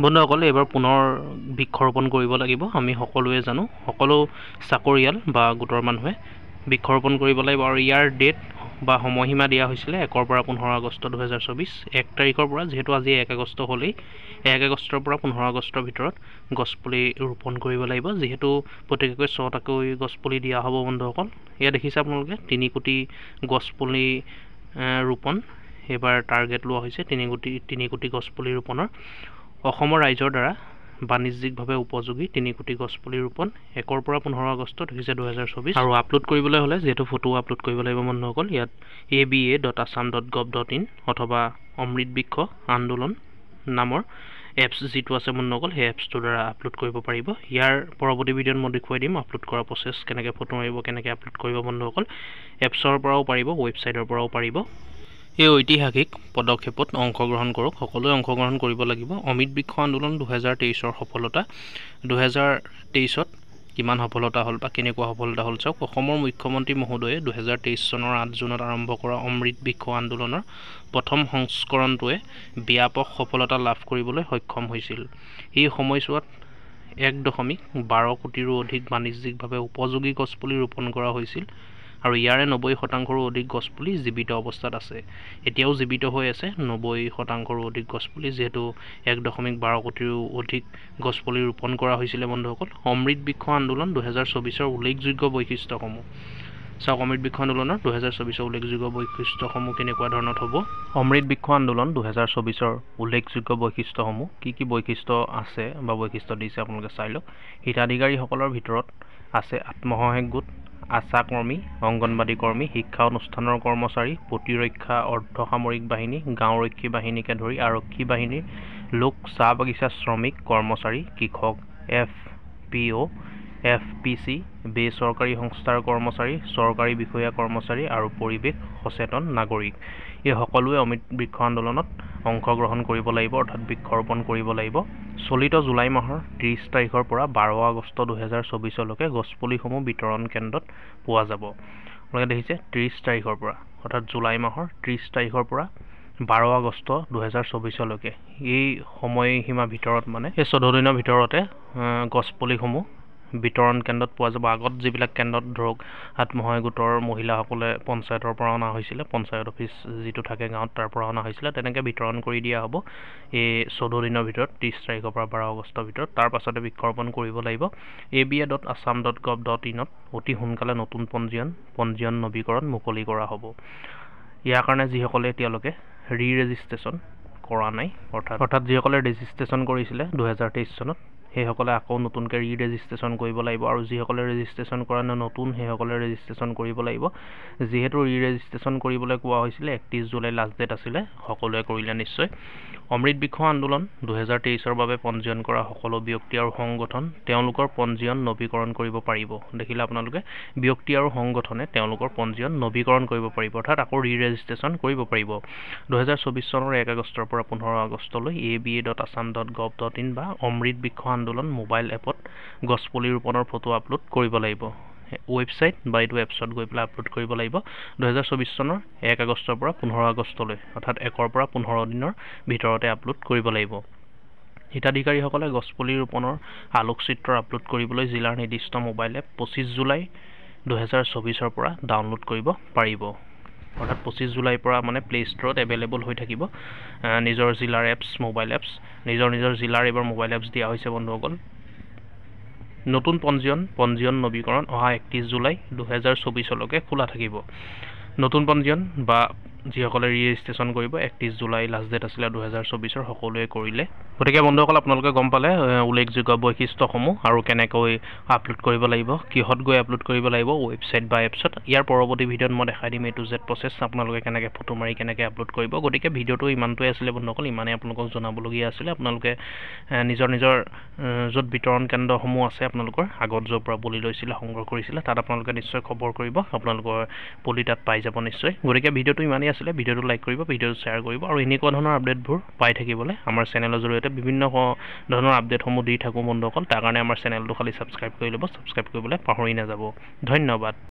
বন্ধুসকল এবাৰ পুনৰ বৃক্ষৰোপণ কৰিব লাগিব। আমি সকলোৱে জানো, সকলো চাকৰিয়াল বা গোটৰ মানুহে বৃক্ষৰোপণ কৰিব লাগিব আৰু ইয়াৰ ডেট বা সময়সীমা দিয়া হৈছিলে 1 পৰা 15 আগষ্ট 2024। 1 তাৰিখৰ পৰা, যিহেতু আজি 1 আগষ্ট হ'লেই, 1 আগষ্টৰ পৰা 15 আগষ্টৰ ভিতৰত গছপুলি ৰোপণ কৰিব লাগিব। যিহেতু প্ৰত্যেককৈ 6টাকৈ গছপুলি দিয়া হ'ব বন্ধুসকল। এয়া দেখিছে আপোনালোকে 3 কোটি গছপুলি ৰোপণ এইবাৰ টাৰ্গেট লোৱা হৈছে। 3 কোটি গছপুলি ৰোপণৰ অসমৰ ৰাইজৰ দ্বাৰা বাণিজ্যিকভাৱে উপযোগী 3 কোটি গছপুলি ৰোপণ 1 পৰা 15 আগষ্টত হৈছে 2024। আৰু আপলোড কৰিবলৈ হ'লে যিহেতু ফটো আপলোড কৰিব লাগিব বন্ধুসকল, ইয়াত aba.assam.gov.in অথবা অমৃত বৃক্ষ আন্দোলন নামৰ এপছ যিটো আছে বন্ধুসকল, সেই এপছটোৰ দ্বাৰা আপলোড কৰিব পাৰিব। ইয়াৰ পৰৱৰ্তী ভিডিঅ'ত মই দেখুৱাই দিম আপলোড কৰাৰ প্ৰচেছ, কেনেকৈ ফটো মাৰিব, কেনেকৈ আপলোড কৰিব বন্ধুসকল। এপছৰ পৰাও পাৰিব, ৱেবছাইটৰ পৰাও পাৰিব। এই ঐতিহাসিক পদক্ষেপত অংশগ্ৰহণ কৰক, সকলোৱে অংশগ্ৰহণ কৰিব লাগিব। অমৃত বৃক্ষ আন্দোলন 2023ৰ সফলতা, 2023ত কিমান সফলতা হ'ল বা কেনেকুৱা সফলতা হ'ল চাওক। অসমৰ মুখ্যমন্ত্ৰী মহোদয়ে 2023 চনৰ 8 জুনত আৰম্ভ কৰা অমৃত বৃক্ষ আন্দোলনৰ প্ৰথম সংস্কৰণটোৱে ব্যাপক সফলতা লাভ কৰিবলৈ সক্ষম হৈছিল। এই সময়ছোৱাত 1.12 কোটিৰো অধিক বাণিজ্যিকভাৱে উপযোগী গছপুলি ৰোপণ কৰা হৈছিল আৰু ইয়াৰে 90%ৰো অধিক গছপুলি জীৱিত অৱস্থাত আছে। এতিয়াও জীৱিত হৈ আছে 90%ৰো অধিক গছপুলি, যিহেতু 1.12 কোটিৰো অধিক গছপুলি ৰোপণ কৰা হৈছিলে বন্ধুসকল। অমৃত বৃক্ষ আন্দোলন 2024ৰ উল্লেখযোগ্য বৈশিষ্ট্যসমূহ চাওক। অমৃত বৃক্ষ আন্দোলনৰ 2024ৰ উল্লেখযোগ্য বৈশিষ্ট্যসমূহ কেনেকুৱা ধৰণত হ'ব। অমৃত বৃক্ষ আন্দোলন 2024ৰ উল্লেখযোগ্য বৈশিষ্ট্যসমূহ কি কি বৈশিষ্ট্য আছে বা বৈশিষ্ট্য দিছে আপোনালোকে চাই লওক। হিতাধিকাৰীসকলৰ ভিতৰত আছে আত্মসহায়ক গোট, আশা কৰ্মী, অংগনবাদী কৰ্মী, শিক্ষা অনুষ্ঠানৰ কৰ্মচাৰী, প্ৰতিৰক্ষা অৰ্ধসামৰিক বাহিনী, গাঁওৰক্ষী বাহিনীকে ধৰি আৰক্ষী বাহিনীৰ লোক, চাহ বাগিচা শ্ৰমিক, কৰ্মচাৰী, কৃষক, FPO, FPC, বেচৰকাৰী সংস্থাৰ কৰ্মচাৰী, চৰকাৰী বিষয়া কৰ্মচাৰী আৰু পৰিৱেশ সচেতন নাগৰিক। এই সকলোৱে অমৃত বৃক্ষ আন্দোলনত অংশগ্ৰহণ কৰিব লাগিব, অৰ্থাৎ বৃক্ষৰোপণ কৰিব লাগিব। চলিত জুলাই মাহৰ 30 তাৰিখৰ পৰা 12 আগষ্ট 2024লৈকে গছপুলিসমূহ বিতৰণ কেন্দ্ৰত পোৱা যাব। আপোনালোকে দেখিছে 30 তাৰিখৰ পৰা, অৰ্থাৎ জুলাই মাহৰ 30 তাৰিখৰ পৰা 12 আগষ্ট 2024লৈকে এই সময়সীমাৰ ভিতৰত, মানে এই 14 দিনৰ ভিতৰতে গছপুলিসমূহ বিতৰণ কেন্দ্ৰত পোৱা যাব। আগত যিবিলাক কেন্দ্ৰত ধৰক আত্মসহায়ক গোটৰ মহিলাসকলে পঞ্চায়তৰ পৰা অনা হৈছিলে, পঞ্চায়ত অফিচ যিটো থাকে গাঁৱত তাৰ পৰা অনা হৈছিলে, তেনেকৈ বিতৰণ কৰি দিয়া হ'ব এই 14 দিনৰ ভিতৰত, 30 তাৰিখৰ পৰা 12 আগষ্টৰ ভিতৰত। তাৰ পাছতে বৃক্ষৰোপণ কৰিব লাগিব। aba.assam.gov.in অতি সোনকালে নতুন পঞ্জীয়ন নৱীকৰণ মুকলি কৰা হ'ব। ইয়াৰ কাৰণে যিসকলে এতিয়ালৈকে ৰেজিষ্ট্ৰেশ্যন কৰা নাই, অৰ্থাৎ যিসকলে ৰেজিষ্ট্ৰেশ্যন কৰিছিলে 2023 চনত, সেইসকলে আকৌ নতুনকৈ ৰেজিষ্ট্ৰেশ্যন কৰিব লাগিব আৰু যিসকলে ৰেজিষ্ট্ৰেশ্যন কৰা নাই নতুন, সেইসকলে ৰেজিষ্ট্ৰেশ্যন কৰিব লাগিব। যিহেতু ৰেজিষ্ট্ৰেশ্যন কৰিবলৈ কোৱা হৈছিলে 31 জুলাই লাষ্ট ডেট আছিলে, সকলোৱে কৰিলে নিশ্চয়। অমৃত বৃক্ষ আন্দোলন 2023ৰ বাবে পঞ্জীয়ন কৰা সকলো ব্যক্তি আৰু সংগঠন তেওঁলোকৰ পঞ্জীয়ন নৱীকৰণ কৰিব পাৰিব। দেখিলে আপোনালোকে, ব্যক্তি আৰু সংগঠনে তেওঁলোকৰ পঞ্জীয়ন নৱীকৰণ কৰিব পাৰিব, অৰ্থাৎ আকৌ ৰেজিষ্ট্ৰেশ্যন কৰিব পাৰিব। 2024 চনৰ 1 আগষ্টৰ পৰা 15 আগষ্টলৈ aba.assam.gov.in বা অমৃত বৃক্ষ আন্দোলন মোবাইল এপত গছপুলি ৰোপণৰ ফটো আপলোড কৰিব লাগিব। ৱেবছাইট বা এইটো এপছত গৈ পেলাই আপলোড কৰিব লাগিব। 2024 চনৰ 1 আগষ্টৰ পৰা 15 আগষ্টলৈ, অৰ্থাৎ 1 পৰা 15 দিনৰ ভিতৰতে আপলোড কৰিব লাগিব। হিতাধিকাৰীসকলে গছপুলি ৰোপণৰ আলোকচিত্ৰ আপলোড কৰিবলৈ জিলাৰ নিৰ্দিষ্ট মোবাইল এপ 25 জুলাই 2024ৰ পৰা ডাউনলোড কৰিব পাৰিব। অৰ্থাৎ 25 জুলাইৰ পৰা মানে প্লে ষ্ট'ৰত এভেইলেবল হৈ থাকিব নিজৰ জিলাৰ এপছ, মোবাইল এপছ, নিজৰ জিলাৰ এইবাৰ মোবাইল এপছ দিয়া হৈছে বন্ধুসকল। নতুন পঞ্জীয়ন নৱীকৰণ অহা 31 জুলাই 2024লৈকে খোলা থাকিব। নতুন পঞ্জীয়ন বা যিসকলে ৰেজিষ্ট্ৰেশ্যন কৰিব 31 জুলাই লাষ্ট ডেট আছিলে 2024ৰ, সকলোৱে কৰিলে। গতিকে বন্ধুসকল আপোনালোকে গম পালে উল্লেখযোগ্য বৈশিষ্ট্যসমূহ আৰু কেনেকৈ আপলোড কৰিব লাগিব, কিহত গৈ আপলোড কৰিব লাগিব, ৱেবছাইট বা এপছত। ইয়াৰ পৰৱৰ্তী ভিডিঅ'ত মই দেখাই দিম A to Z প্ৰচেছ, আপোনালোকে কেনেকৈ ফটো মাৰি কেনেকৈ আপলোড কৰিব। গতিকে ভিডিঅ'টো ইমানটোৱে আছিলে বন্ধুসকল, ইমানেই আপোনালোকক জনাবলগীয়া আছিলে। আপোনালোকে নিজৰ য'ত বিতৰণ কেন্দ্ৰসমূহ আছে আপোনালোকৰ আগত য'ৰ পৰা পুলি লৈছিলে, সংগ্ৰহ কৰিছিলে, তাত আপোনালোকে নিশ্চয় খবৰ কৰিব, আপোনালোকৰ পুলি তাত পাই যাব নিশ্চয়। গতিকে ভিডিঅ'টো ইমানেই আছিলে, ভিডিঅ'টো লাইক কৰিব, ভিডিঅ'টো শ্বেয়াৰ কৰিব আৰু এনেকুৱা ধৰণৰ আপডেটবোৰ পাই থাকিবলৈ আমাৰ চেনেলৰ জৰিয়তে বিভিন্ন ধৰণৰ আপডেটসমূহ দি থাকোঁ বন্ধুসকল। তাৰ কাৰণে আমাৰ চেনেলটো খালি ছাবস্ক্ৰাইব কৰি ল'ব, ছাবস্ক্ৰাইব কৰিবলৈ পাহৰি নাযাব। ধন্যবাদ।